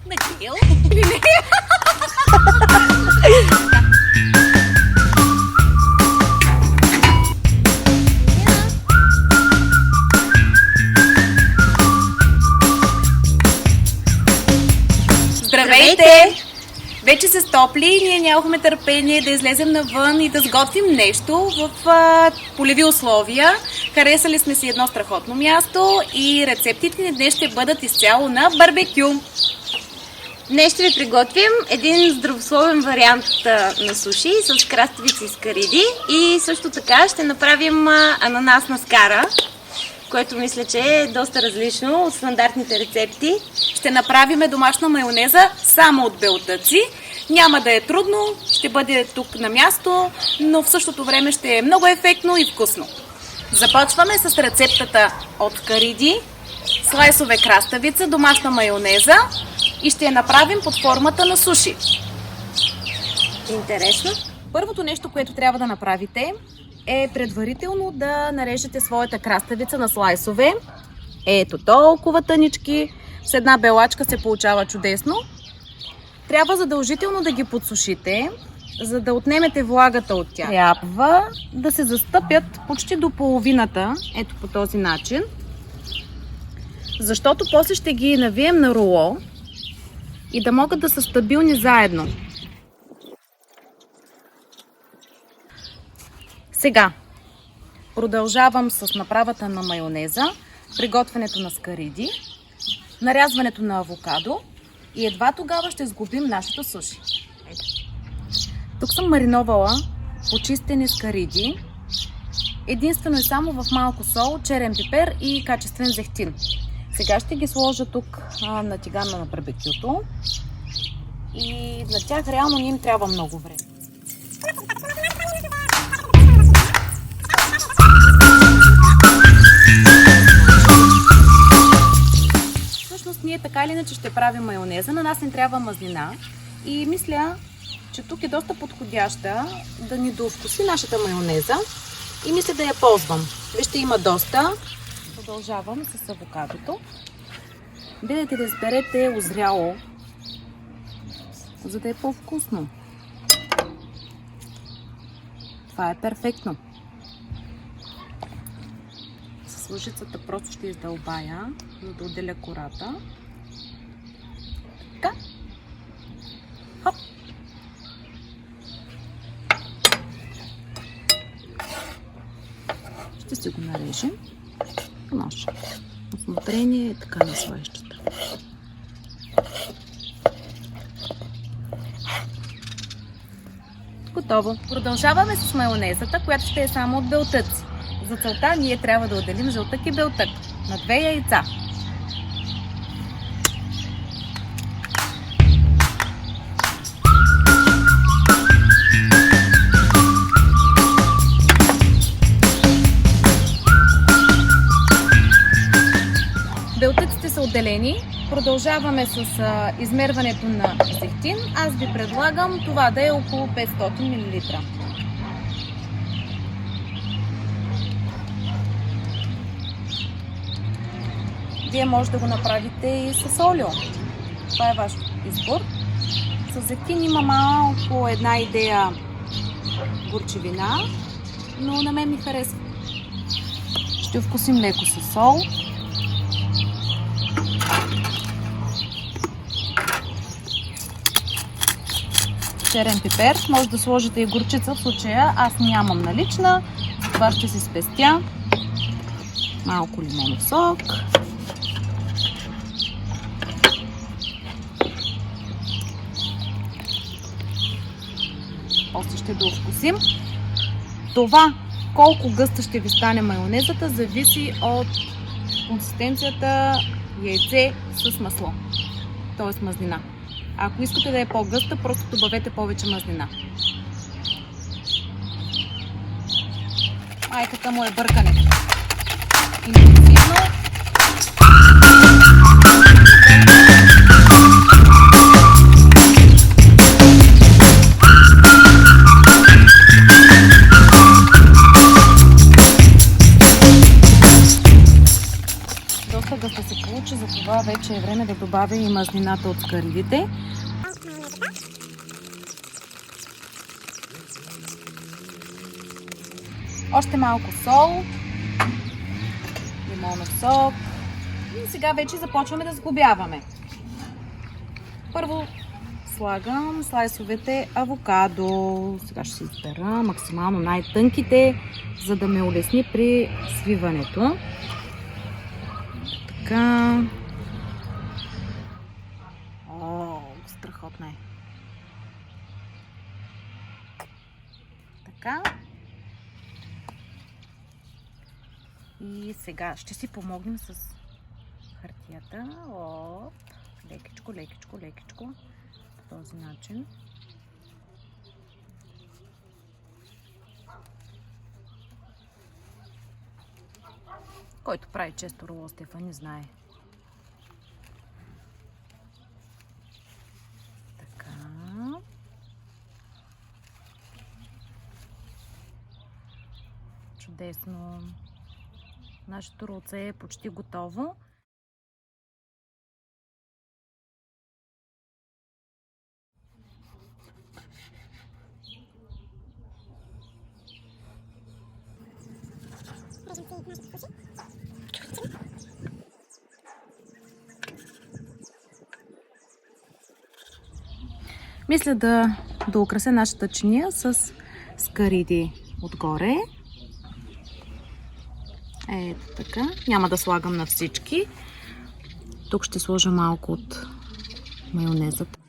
На грил? Или не? Здравейте! Вече се стопли и ние нямахме търпение да излезем навън и да сготвим нещо в полеви условия. Харесали сме си едно страхотно място и рецептите ни днес ще бъдат изцяло на барбекю. Днес ще ви приготвим един здравословен вариант на суши с краставици и скариди и също така ще направим ананасна скара, което мисля, че е доста различно от стандартните рецепти. Ще направим домашна майонеза само от белтъци. Няма да е трудно, ще бъде тук на място, но в същото време ще е много ефектно и вкусно. Започваме с рецептата от кариди, слайсове краставица, домашна майонеза и ще я направим под формата на суши. Интересно. Първото нещо, което трябва да направите е предварително да нарежете своята краставица на слайсове. Ето толкова тънички. С една белачка се получава чудесно. Трябва задължително да ги подсушите, за да отнемете влагата от тях. Трябва да се застъпят почти до половината, ето по този начин, защото после ще ги навием на руло и да могат да са стабилни заедно. Сега продължавам с направата на майонеза, приготвянето на скариди, нарязването на авокадо и едва тогава ще сглобим нашето суши. Тук съм мариновала почистени скариди, единствено и само в малко сол, черен пипер и качествен зехтин. Сега ще ги сложа тук на тигана на барбекюто и на тях реално не им трябва много време. Ние така или иначе ще правим майонеза, на нас не трябва мазнина и мисля, че тук е доста подходяща да ни довкуси нашата майонеза и мисля да я ползвам. Вижте, има доста. Продължавам с авокадото. Гледайте да изберете озряло, за да е по-вкусно. Това е перфектно. С лъжицата просто ще издълбая, за да отделя кората. Така. Хоп. Ще си го нарежем. Нож. Осмотрение е така на слайщата. Готово. Продължаваме с майонезата, която ще е само от белтъци. За целта ние трябва да отделим жълтък и белтък на 2 яйца. Белтъците са отделени. Продължаваме с измерването на зехтин. Аз ви предлагам това да е около 500 мл. Вие може да го направите и с олио. Това е ваш избор. С зехтин има малко една идея горчевина, но на мен ми харесва. Ще вкусим леко с сол. Черен пипер. Може да сложите и горчица, в случая аз нямам налична, затова ще си спестя. Малко лимонов сок. После ще довкусим. Това колко гъста ще ви стане майонезата зависи от консистенцията яйце с масло, т.е. мазнина. Ако искате да е по-гъста, просто добавете повече мазнина. Майката му е бъркане. Интенсивно. Доста гъста се получи, затова вече е време да добавим добавя и мазнината от скаридите. Още малко сол, лимонов сок и сега вече започваме да сглобяваме. Първо слагам слайсовете авокадо. Сега ще си избера максимално най-тънките, за да ме улесни при свиването. Така. О, страхотно е. Така. И сега ще си помогнем с хартията. Оп. Лекичко, лекичко, лекичко. По този начин. Който прави често роло Стефани знае. Така. Чудесно. Нашето ролце е почти готово. Мисля да украся нашата чиния с скариди отгоре. Ето така. Няма да слагам на всички. Тук ще сложа малко от майонезата.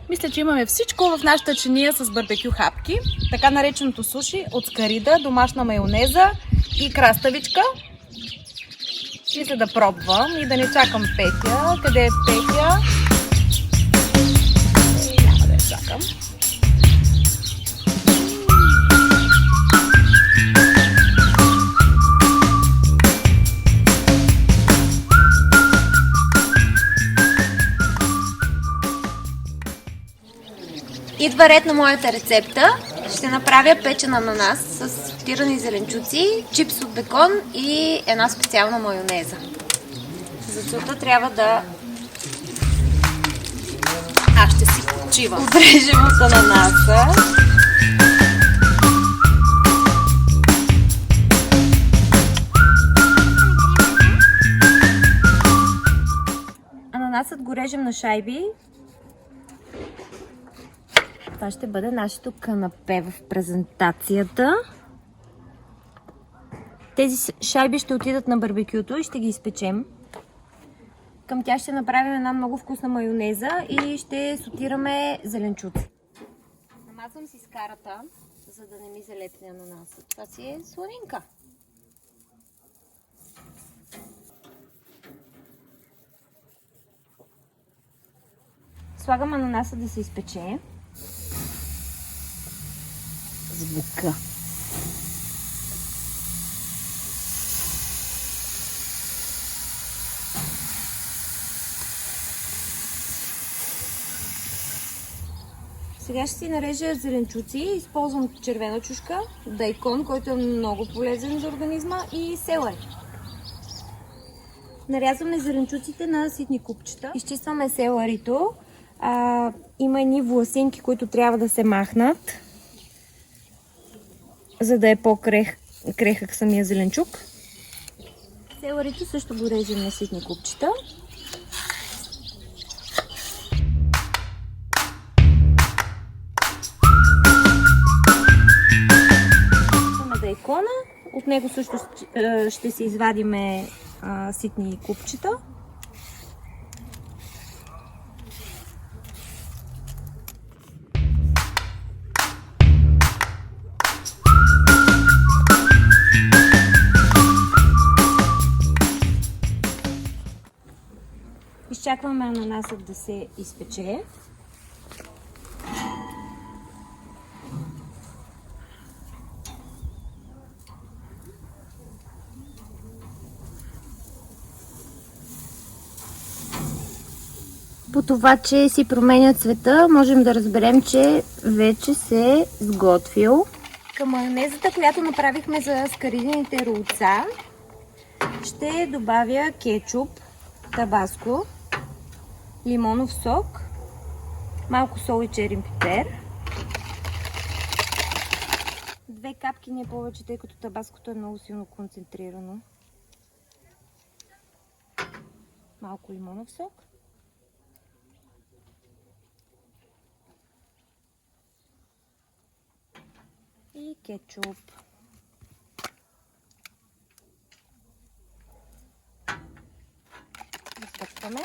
Мисля, че имаме всичко в нашата чиния с барбекю хапки. Така нареченото суши от скарида, домашна майонеза и краставичка. Мисля да пробвам и да не чакам Петя. Къде е Петя? Няма да я чакам. Идва ред на моята рецепта. Ще направя печен ананас с сотирани зеленчуци, чипс от бекон и една специална майонеза. За целта трябва да Ще си почивам. отрежем от ананаса. Ананасът го режем на шайби. Това ще бъде нашето канапе в презентацията. Тези шайби ще отидат на барбекюто и ще ги изпечем. Към тях ще направим една много вкусна майонеза и ще сотираме зеленчуци. Намазвам си скарата, за да не ми залепне ананаса. Това си е сланинка. Слагам ананаса да се изпече. Звука. Сега ще си нарежа зеленчуци. Използвам червена чушка, дайкон, който е много полезен за организма, и селери. Нарязваме зеленчуците на ситни купчета. Изчистваме селерито. Има едни власинки, които трябва да се махнат, за да е по-крехък самия зеленчук. Селерито също го режем на ситни купчета. Дайкона. От него също ще си извадиме ситни купчета. Изчакваме ананасът да се изпече. По това, че си променя цвета, можем да разберем, че вече се е сготвил. Към майонезата, която направихме за скаридените ролца, ще добавя кетчуп, табаско, лимонов сок, малко сол и черен пипер. 2 капки, не повече, тъй като табаското е много силно концентрирано. Малко лимонов сок. И кетчуп. Изтъпваме.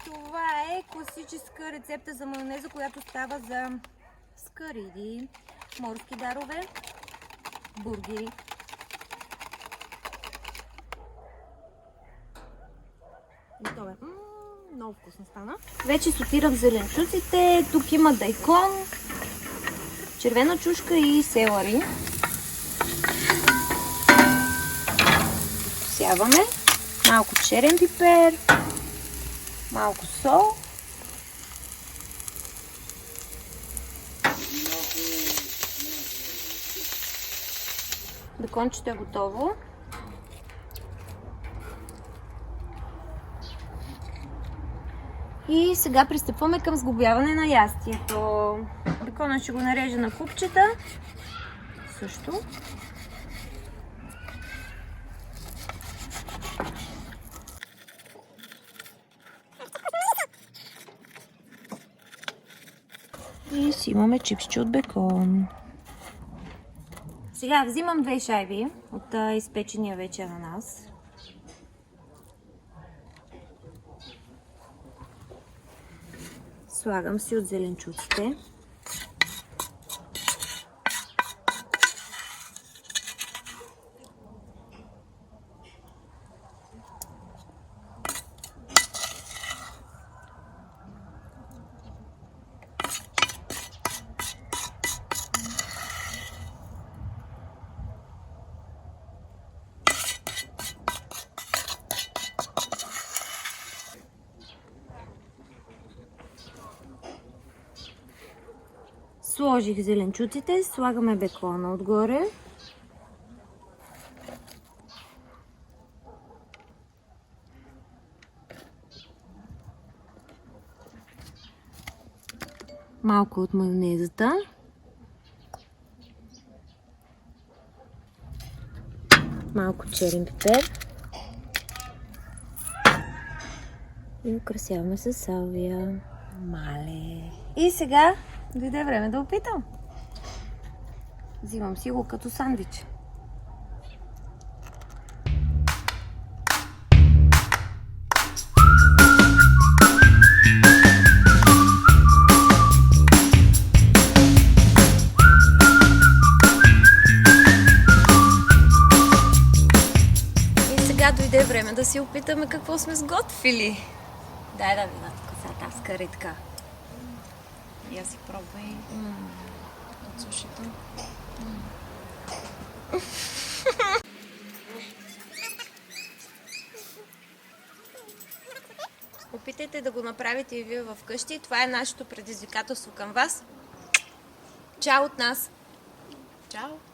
Това е класическа рецепта за майонеза, която става за скариди, морски дарове, бургери. Готове. Много вкусно стана. Вече сотирах зеленчуците. Тук има дайкон, червена чушка и селари. Сяваме малко черен пипер, малко сол. Бекончето е готово. И сега пристъпваме към сглобяване на ястието. Бекона ще го нарежа на купчета. Също. И си имаме чипсче от бекон. Сега взимам 2 шайби от изпечения вече ананас. Слагам си от зеленчуците. Сложих зеленчуците, слагаме бекона отгоре. Малко от майонезата. Малко черен пипер. И украсяваме с салвия. Мале. И сега дойде време да опитам. Взимам си го като сандвич. И сега дойде време да си опитаме какво сме сготвили. Дай да видя така скаритка. Я си пробвай от сушито. Опитайте да го направите и вие вкъщи. Това е нашето предизвикателство към вас. Чао от нас! Чао!